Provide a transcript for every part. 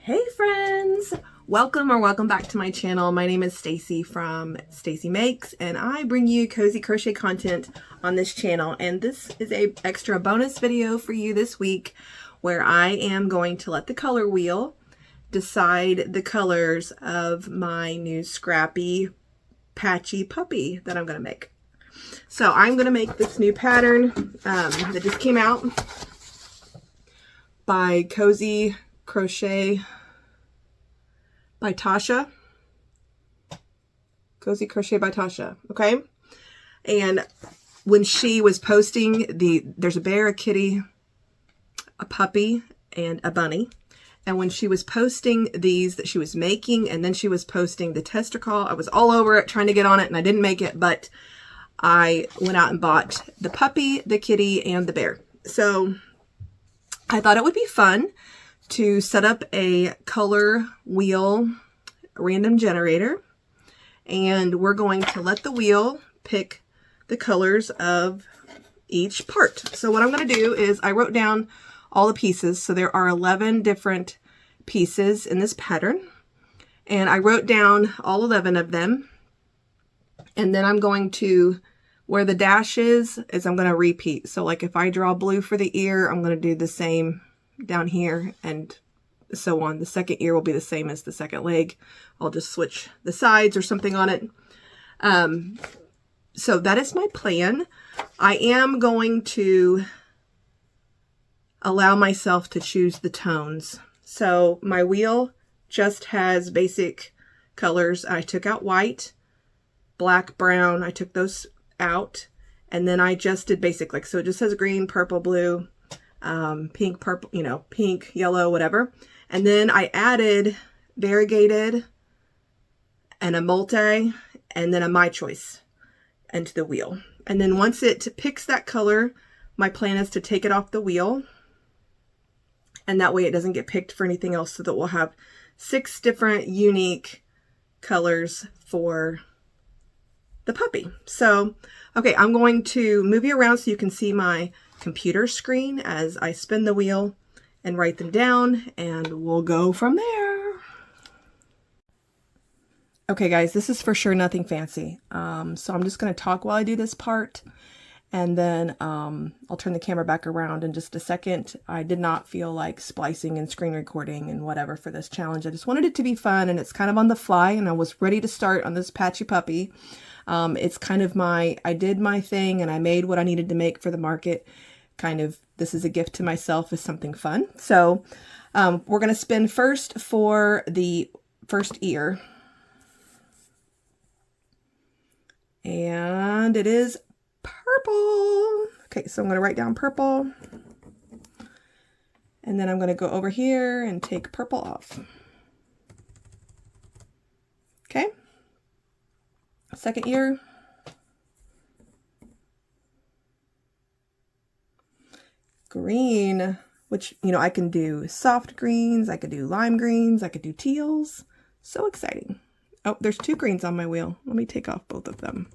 Hey friends! Welcome back to my channel. My name is Stacy from Stacy Makes, and I bring you cozy crochet content on this channel. And this is a extra bonus video for you this week where I am going to let the color wheel decide the colors of my new scrappy patchy puppy that I'm going to make. So I'm going to make this new pattern that just came out by Cozy Crochet by Tasha. Cozy Crochet by Tasha, okay? And when she was posting there's a bear, a kitty, a puppy, and a bunny. And when she was posting these that she was making, and then she was posting the tester call, I was all over it trying to get on it, and I didn't make it, but I went out and bought the puppy, the kitty, and the bear. So I thought it would be fun to set up a color wheel random generator, and we're going to let the wheel pick the colors of each part. So what I'm going to do is I wrote down all the pieces. So there are 11 different pieces in this pattern, and I wrote down all 11 of them. And then I'm going to, where the dash is I'm going to repeat. So like if I draw blue for the ear, I'm going to do the same down here and so on. The second ear will be the same as the second leg. I'll just switch the sides or something on it. So that is my plan. I am going to allow myself to choose the tones. So my wheel just has basic colors. I took out white, black, brown. I took those out, and then I just did basic, like, so it just says green, purple, blue, pink, purple, pink, yellow, whatever. And then I added variegated and a multi and then a my choice into the wheel. And then once it picks that color, my plan is to take it off the wheel, and that way it doesn't get picked for anything else, so that we'll have 6 different unique colors for the puppy. So, okay, I'm going to move you around so you can see my computer screen as I spin the wheel and write them down, and we'll go from there. Okay guys, this is for sure nothing fancy. So I'm just going to talk while I do this part, and then I'll turn the camera back around in just a second. I did not feel like splicing and screen recording and whatever for this challenge. I just wanted it to be fun, and it's kind of on the fly, and I was ready to start on this patchy puppy. It's kind of I did my thing and I made what I needed to make for the market. Kind of, this is a gift to myself, as something fun. So we're going to spin first for the first ear. And it is purple. Okay, so I'm going to write down purple. And then I'm going to go over here and take purple off. Okay. Second ear. Green, which, I can do soft greens, I could do lime greens, I could do teals. So exciting. Oh, there's 2 greens on my wheel. Let me take off both of them.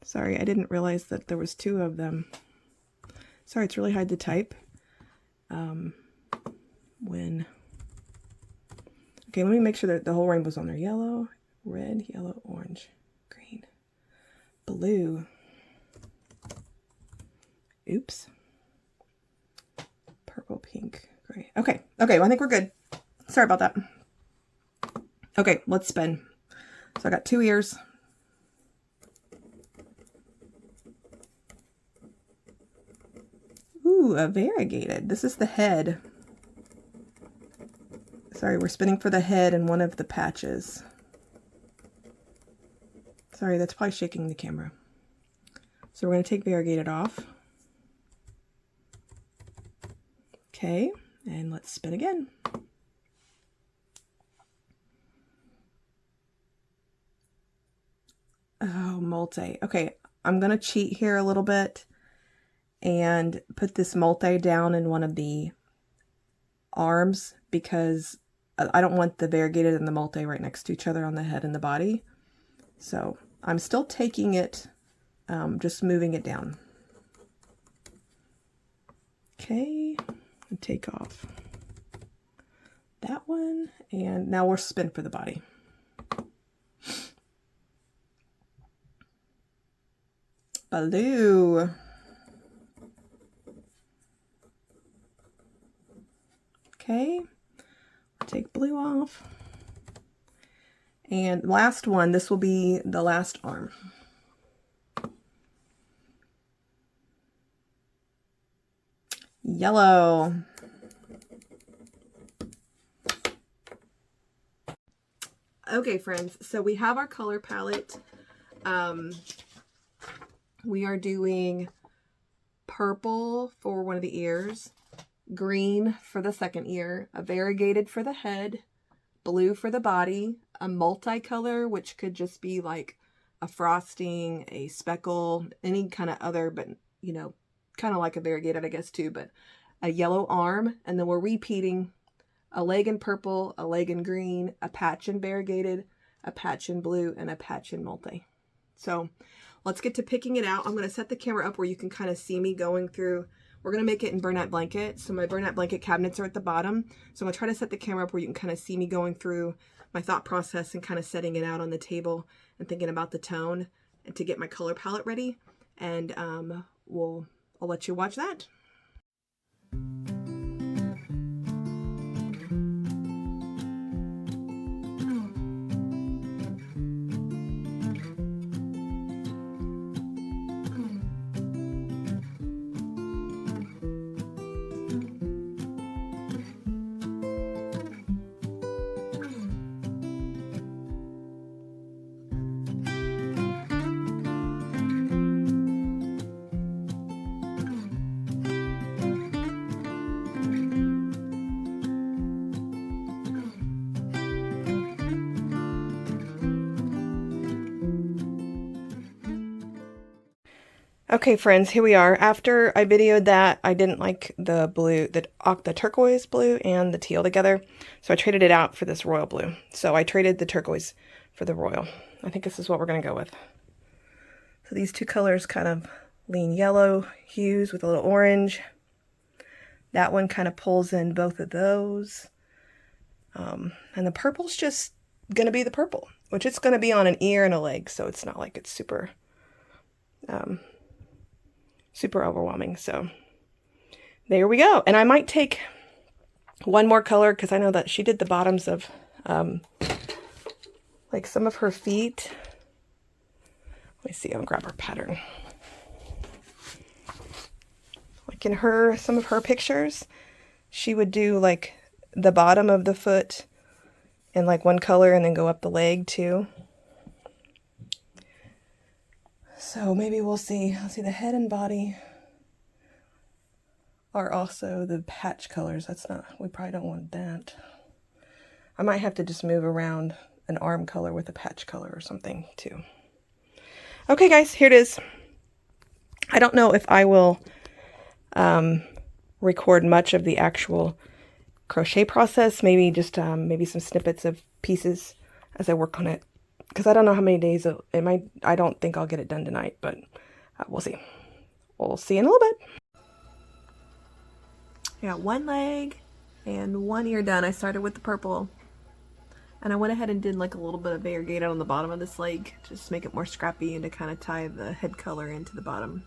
Sorry, I didn't realize that there was 2 of them. Sorry, it's really hard to type. Okay, let me make sure that the whole rainbow's on there. Yellow, red, yellow, orange, green, blue. Oops. Purple, pink, gray. Okay, well, I think we're good. Sorry about that. Okay, let's spin. So I got 2 ears. Ooh, a variegated. This is the head. Sorry, we're spinning for the head and one of the patches. Sorry, that's probably shaking the camera. So we're going to take variegated off. Okay, and let's spin again. Oh, multi. Okay, I'm going to cheat here a little bit and put this multi down in one of the arms, because I don't want the variegated and the multi right next to each other on the head and the body. So I'm still taking it, just moving it down. Okay, and take off that one, and now we'll spin for the body. Blue. Okay, take blue off. And last one, this will be the last arm. Yellow. Okay, friends, so we have our color palette. We are doing purple for one of the ears, green for the second ear, a variegated for the head, blue for the body, a multicolor, which could just be like a frosting, a speckle, any kind of other, but you know, kind of like a variegated, I guess, too, but a yellow arm. And then we're repeating a leg in purple, a leg in green, a patch in variegated, a patch in blue, and a patch in multi. So let's get to picking it out. I'm going to set the camera up where you can kind of see me going through. We're going to make it in burnout blanket. So my burnout blanket cabinets are at the bottom. So I'm going to try to set the camera up where you can kind of see me going through my thought process and kind of setting it out on the table and thinking about the tone and to get my color palette ready. And I'll let you watch that. Okay, friends, here we are. After I videoed that, I didn't like the blue, the turquoise blue and the teal together, so I traded it out for this royal blue. So I traded the turquoise for the royal. I think this is what we're going to go with. So these two colors kind of lean yellow hues with a little orange. That one kind of pulls in both of those. And the purple's just going to be the purple, which it's going to be on an ear and a leg, so it's not like it's super... super overwhelming. So there we go. And I might take one more color because I know that she did the bottoms of like some of her feet. Let me see, I'm gonna grab her pattern. Like in some of her pictures, she would do like the bottom of the foot in like one color and then go up the leg too. So maybe we'll see. I'll see the head and body are also the patch colors. That's not, we probably don't want that. I might have to just move around an arm color with a patch color or something too. Okay guys, here it is. I don't know if I will record much of the actual crochet process. Maybe just maybe some snippets of pieces as I work on it. Because I don't know how many days it might. I don't think I'll get it done tonight, but we'll see. We'll see in a little bit. I got one leg and one ear done. I started with the purple, and I went ahead and did like a little bit of variegated on the bottom of this leg, just to make it more scrappy and to kind of tie the head color into the bottom.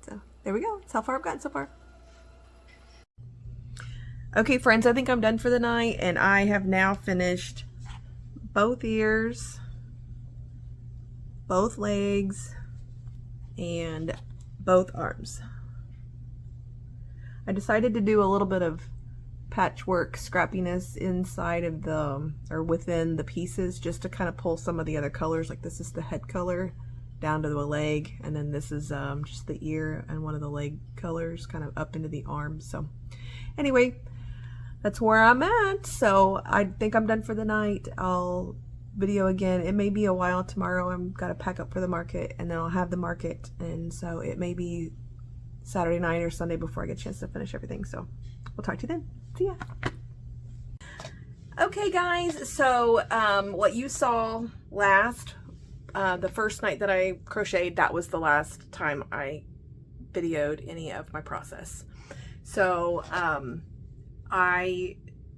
So there we go. That's how far I've gotten so far. Okay, friends, I think I'm done for the night, and I have now finished both ears, both legs, and both arms. I decided to do a little bit of patchwork scrappiness inside of the, or within the pieces, just to kind of pull some of the other colors. Like this is the head color down to the leg, and then this is just the ear and one of the leg colors kind of up into the arm. So anyway, that's where I'm at. So I think I'm done for the night. I'll video again. It may be a while tomorrow. I'm got to pack up for the market, and then I'll have the market, and so it may be Saturday night or Sunday before I get a chance to finish everything. So we'll talk to you then. See ya. Okay guys, so what you saw last, the first night that I crocheted, that was the last time I videoed any of my process. So I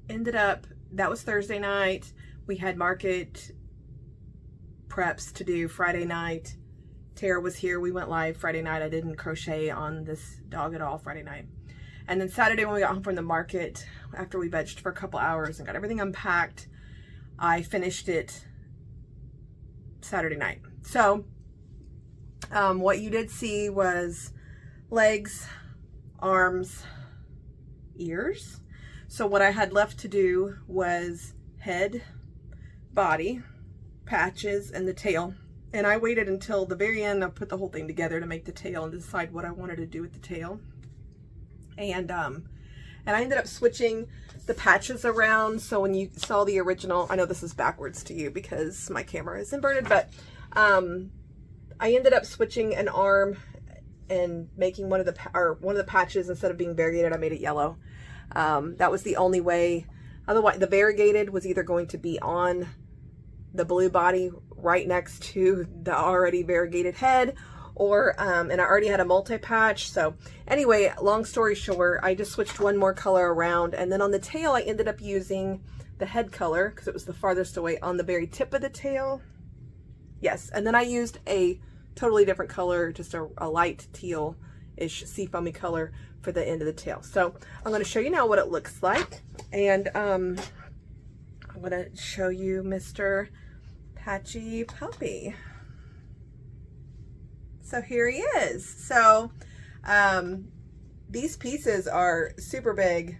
ended up, that was Thursday night. We had market preps to do Friday night. Tara was here. We went live Friday night. I didn't crochet on this dog at all Friday night. And then Saturday when we got home from the market, after we vegged for a couple hours and got everything unpacked, I finished it Saturday night. So what you did see was legs, arms, ears. So what I had left to do was head, body, patches, and the tail. And I waited until the very end. I put the whole thing together to make the tail and decide what I wanted to do with the tail. And I ended up switching the patches around. So when you saw the original, I know this is backwards to you because my camera is inverted, but I ended up switching an arm and making one of the patches, instead of being variegated, I made it yellow. That was the only way. Otherwise, the variegated was either going to be on the blue body right next to the already variegated head, or and I already had a multi-patch. So anyway, long story short, I just switched one more color around, and then on the tail I ended up using the head color because it was the farthest away on the very tip of the tail. Yes, and then I used a totally different color, just a light teal-ish seafoamy color for the end of the tail. So I'm going to show you now what it looks like, and I'm going to show you Mr. Patchy Puppy. So here he is. So these pieces are super big.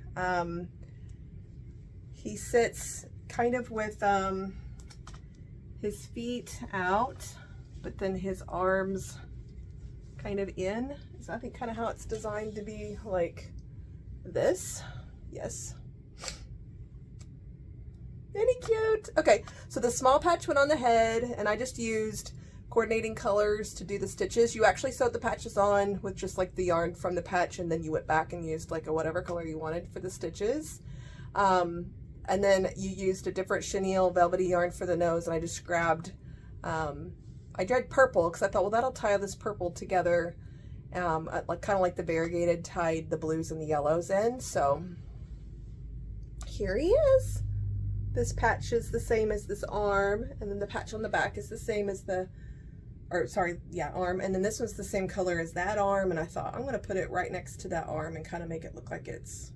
He sits kind of with his feet out, but then his arms kind of in. So I think kind of how it's designed to be, like this. Yes. Isn't he cute? Okay, so the small patch went on the head, and I just used coordinating colors to do the stitches. You actually sewed the patches on with just like the yarn from the patch, and then you went back and used like a whatever color you wanted for the stitches. And then you used a different chenille velvety yarn for the nose, and I just grabbed, I tried purple because I thought, well, that'll tie this purple together, like kind of like the variegated tied the blues and the yellows in. So here he is. This patch is the same as this arm, and then the patch on the back is the same as the, or sorry, yeah, arm, and then this one's the same color as that arm, and I thought I'm going to put it right next to that arm and kind of make it look like it's,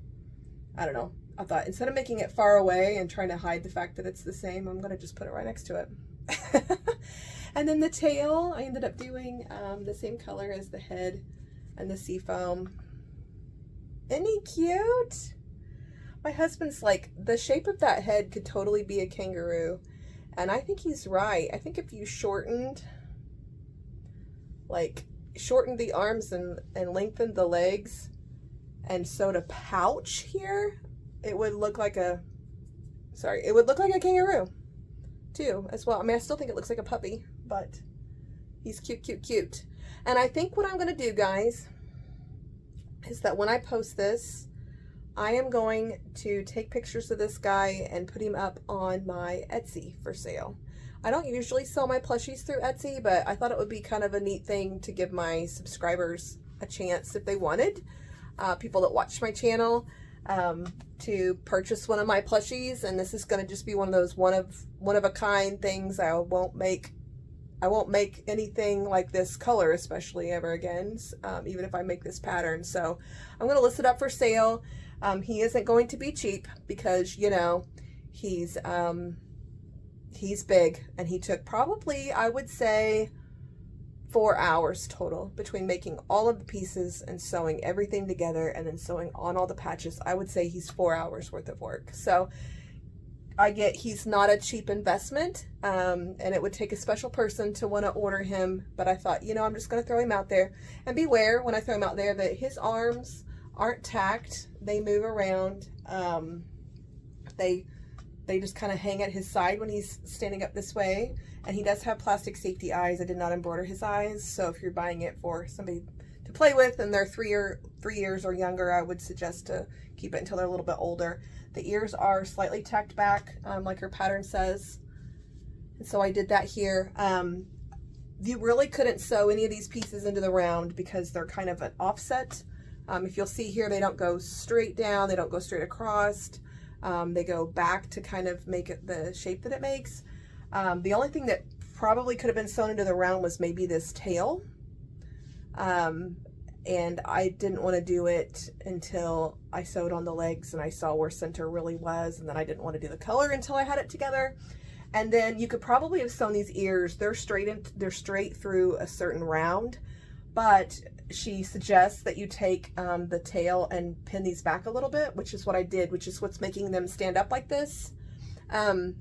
I don't know, I thought instead of making it far away and trying to hide the fact that it's the same, I'm going to just put it right next to it. And then the tail, I ended up doing the same color as the head and the seafoam. Isn't he cute? My husband's like, the shape of that head could totally be a kangaroo. And I think he's right. I think if you shortened the arms and lengthened the legs and sewed a pouch here, it would look like a, it would look like a kangaroo too as well. I mean, I still think it looks like a puppy, but he's cute, cute, cute. And I think what I'm going to do, guys, is that when I post this, I am going to take pictures of this guy and put him up on my Etsy for sale. I don't usually sell my plushies through Etsy, but I thought it would be kind of a neat thing to give my subscribers a chance, if they wanted, people that watch my channel, to purchase one of my plushies. And this is going to just be one of those one of a kind things. I won't make anything like this color, especially ever again, even if I make this pattern. So I'm going to list it up for sale. He isn't going to be cheap because, you know, he's big, and he took probably, I would say, 4 hours total between making all of the pieces and sewing everything together and then sewing on all the patches. I would say he's 4 hours worth of work. So I get he's not a cheap investment, and it would take a special person to want to order him, but I thought, you know, I'm just going to throw him out there. And beware when I throw him out there that his arms aren't tacked. They move around. They just kind of hang at his side when he's standing up this way. And he does have plastic safety eyes. I did not embroider his eyes. So if you're buying it for somebody to play with and they're 3 years or younger, I would suggest to keep it until they're a little bit older. The ears are slightly tacked back, like her pattern says. And so I did that here. You really couldn't sew any of these pieces into the round because they're kind of an offset. If you'll see here, they don't go straight down. They don't go straight across. They go back to kind of make it the shape that it makes. The only thing that probably could have been sewn into the round was maybe this tail. And I didn't want to do it until I sewed on the legs and I saw where center really was, and then I didn't want to do the color until I had it together. And then you could probably have sewn these ears. They're straight through a certain round, but she suggests that you take the tail and pin these back a little bit, which is what I did, which is what's making them stand up like this. And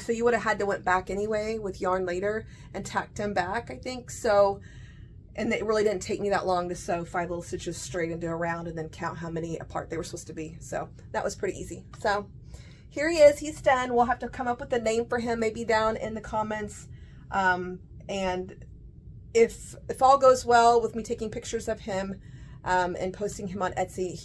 so you would have had to went back anyway with yarn later and tacked them back, I think. So, and it really didn't take me that long to sew 5 little stitches straight into a round and then count how many apart they were supposed to be. So that was pretty easy. So here he is, he's done. We'll have to come up with a name for him, maybe down in the comments. And if all goes well with me taking pictures of him and posting him on Etsy,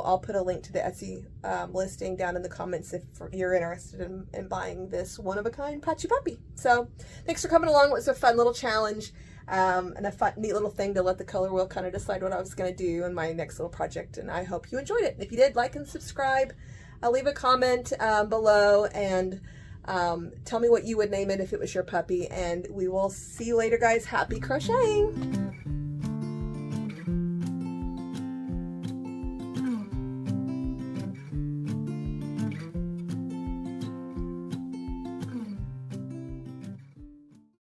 I'll put a link to the Etsy listing down in the comments if you're interested in buying this one-of-a-kind Patchy Puppy. So thanks for coming along. It was a fun little challenge and a neat little thing to let the color wheel kind of decide what I was going to do in my next little project. And I hope you enjoyed it. If you did, like and subscribe. Leave a comment below and tell me what you would name it if it was your puppy. And we will see you later, guys. Happy crocheting!